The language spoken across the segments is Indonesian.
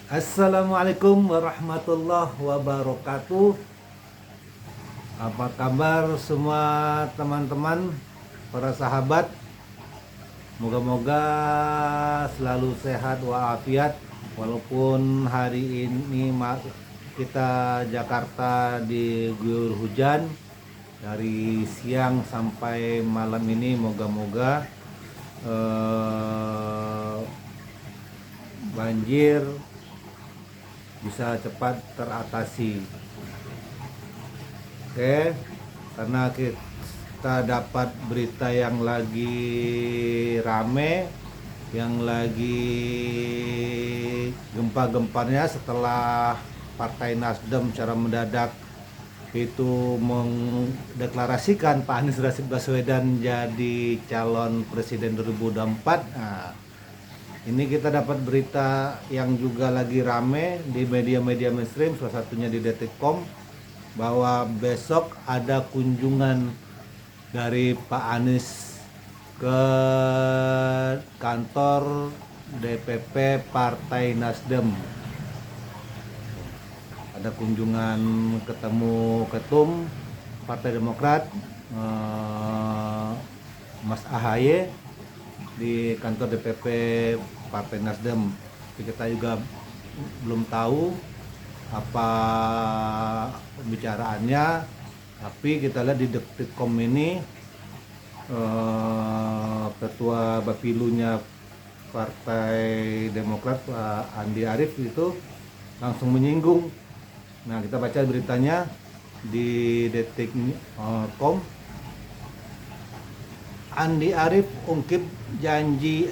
Assalamualaikum warahmatullahi wabarakatuh. Apa kabar semua teman-teman, para sahabat? Moga-moga selalu sehat walafiat. Walaupun hari ini kita Jakarta diguyur hujan dari siang sampai malam ini, moga-moga banjir bisa cepat teratasi. Oke, karena kita dapat berita yang lagi rame, yang lagi gempa-gempanya setelah Partai Nasdem secara mendadak itu mendeklarasikan Pak Anies Rashid Baswedan jadi calon presiden 2024. Nah, ini kita dapat berita yang juga lagi rame di media-media mainstream, salah satunya di Detikcom, bahwa besok ada kunjungan dari Pak Anies ke kantor DPP Partai Nasdem. Ada kunjungan ketemu ketum Partai Demokrat, Mas AHY, di kantor DPP Partai Nasdem. Kita juga belum tahu apa pembicaraannya, tapi kita lihat di Detikcom ini ketua Bapilunya Partai Demokrat Pak Andi Arief itu langsung menyinggung. Nah, kita baca beritanya di Detikcom. Andi Arief ungkip janji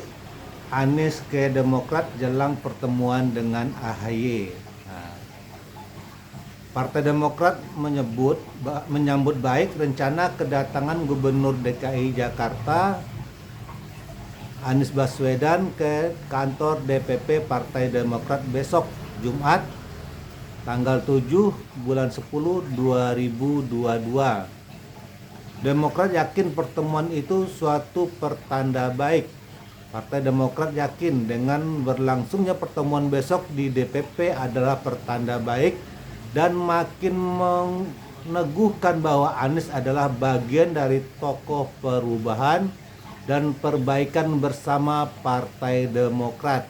Anies ke Demokrat jelang pertemuan dengan AHY. Nah, Partai Demokrat menyambut baik rencana kedatangan Gubernur DKI Jakarta Anies Baswedan ke kantor DPP Partai Demokrat besok Jumat tanggal 7 bulan 10 2022. Demokrat yakin pertemuan itu suatu pertanda baik. Partai Demokrat yakin dengan berlangsungnya pertemuan besok di DPP adalah pertanda baik dan makin meneguhkan bahwa Anies adalah bagian dari tokoh perubahan dan perbaikan bersama Partai Demokrat,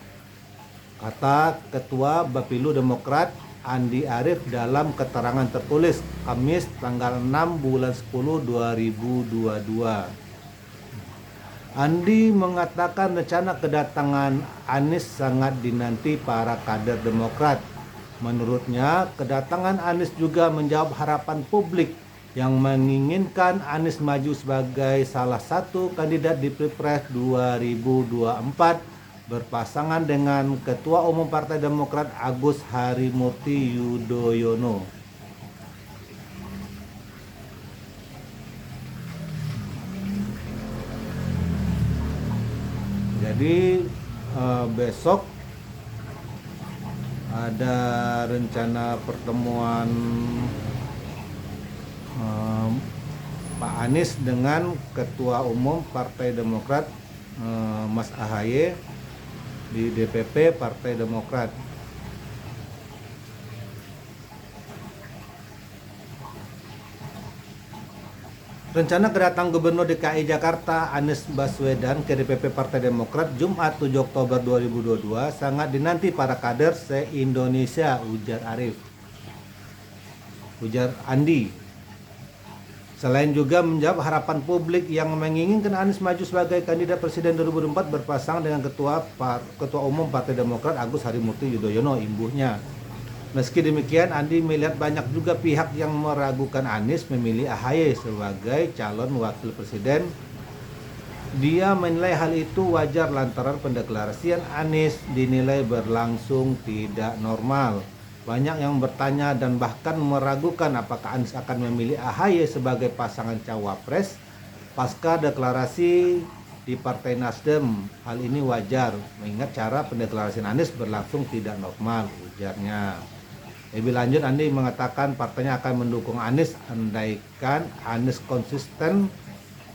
kata Ketua Bapilu Demokrat Andi Arief dalam keterangan tertulis Kamis tanggal 6 bulan 10 2022. Andi mengatakan rencana kedatangan Anies sangat dinanti para kader Demokrat. Menurutnya, kedatangan Anies juga menjawab harapan publik yang menginginkan Anies maju sebagai salah satu kandidat di Pilpres 2024 berpasangan dengan Ketua Umum Partai Demokrat Agus Harimurti Yudhoyono. Jadi besok ada rencana pertemuan Pak Anies dengan Ketua Umum Partai Demokrat Mas AHY di DPP Partai Demokrat. Rencana kedatangan Gubernur DKI Jakarta Anies Baswedan ke DPP Partai Demokrat Jumat 7 Oktober 2022 sangat dinanti para kader se-Indonesia, ujar Andi. Selain juga menjawab harapan publik yang menginginkan Anies maju sebagai kandidat presiden 2024 berpasangan dengan Ketua Umum Partai Demokrat Agus Harimurti Yudhoyono, imbuhnya. Meski demikian, Andi melihat banyak juga pihak yang meragukan Anies memilih AHY sebagai calon wakil presiden. Dia menilai hal itu wajar lantaran pendeklarasian Anies dinilai berlangsung tidak normal. Banyak yang bertanya dan bahkan meragukan apakah Anies akan memilih AHY sebagai pasangan cawapres pasca deklarasi di Partai Nasdem. Hal ini wajar mengingat cara pendeklarasian Anies berlangsung tidak normal, ujarnya. Lebih lanjut, Andi mengatakan partainya akan mendukung Anies andaikan Anies konsisten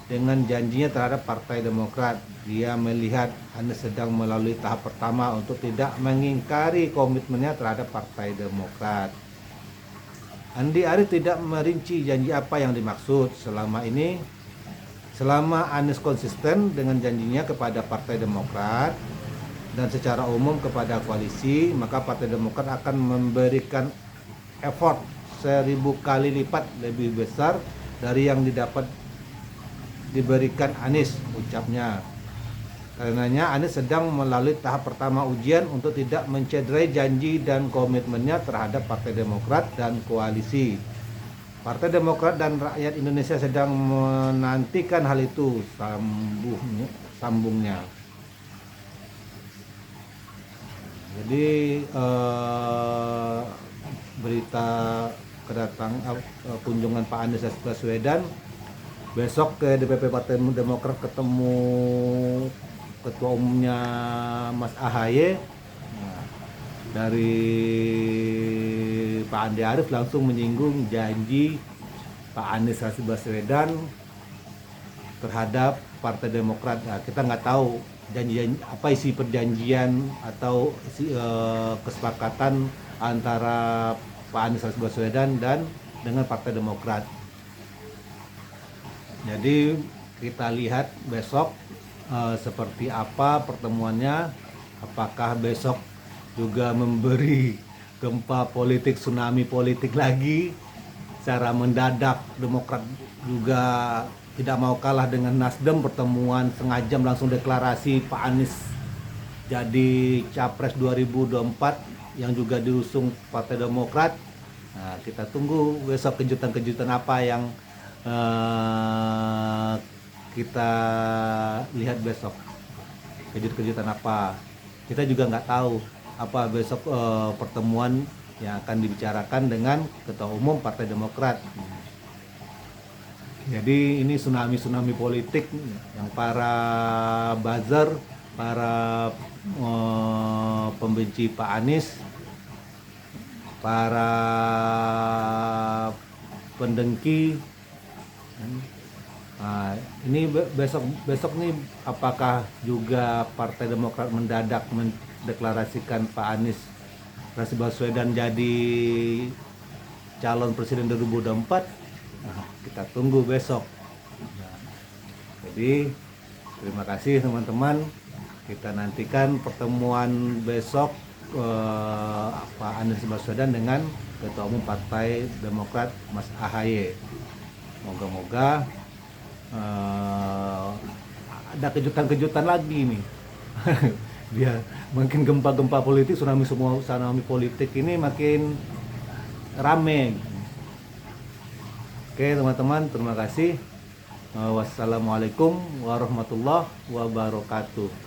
dengan janjinya terhadap Partai Demokrat. Dia melihat Anies sedang melalui tahap pertama untuk tidak mengingkari komitmennya terhadap Partai Demokrat. Andi Arief tidak merinci janji apa yang dimaksud. Selama Anies konsisten dengan janjinya kepada Partai Demokrat dan secara umum kepada koalisi, maka Partai Demokrat akan memberikan effort 1000 kali lipat lebih besar dari yang diberikan Anies, ucapnya. Karenanya Anies sedang melalui tahap pertama ujian untuk tidak mencederai janji dan komitmennya terhadap Partai Demokrat dan koalisi. Partai Demokrat dan rakyat Indonesia sedang menantikan hal itu, sambungnya. Jadi berita kunjungan Pak Anies Baswedan besok ke DPP Partai Demokrat, ketemu ketua umumnya Mas AHY. Dari Pak Andi Arief langsung menyinggung janji Pak Anies Baswedan terhadap Partai Demokrat. Nah, kita nggak tahu janji apa isi perjanjian atau kesepakatan antara Pak Anies Baswedan dan dengan Partai Demokrat. Jadi kita lihat besok seperti apa pertemuannya. Apakah besok juga memberi gempa politik, tsunami politik lagi secara mendadak. Demokrat juga tidak mau kalah dengan Nasdem, pertemuan setengah jam langsung deklarasi Pak Anies jadi Capres 2024 yang juga diusung Partai Demokrat. Nah, kita tunggu besok kejutan-kejutan apa yang kita lihat besok. Kejutan-kejutan apa? Kita juga nggak tahu apa besok pertemuan yang akan dibicarakan dengan Ketua Umum Partai Demokrat. Jadi ini tsunami politik yang para buzzer, para pembenci Pak Anies, para pendengki. Nah, ini besok nih apakah juga Partai Demokrat mendadak mendeklarasikan Pak Anies Baswedan jadi calon presiden 2024? Nah, kita tunggu besok. Nah, jadi terima kasih teman-teman. Kita nantikan pertemuan besok Pak Anies Baswedan dengan Ketua Umum Partai Demokrat Mas AHY. Moga-moga ada kejutan-kejutan lagi nih. Dia makin gempa-gempa politik, tsunami politik ini makin rame. Oke teman-teman, terima kasih. Wassalamualaikum warahmatullahi wabarakatuh.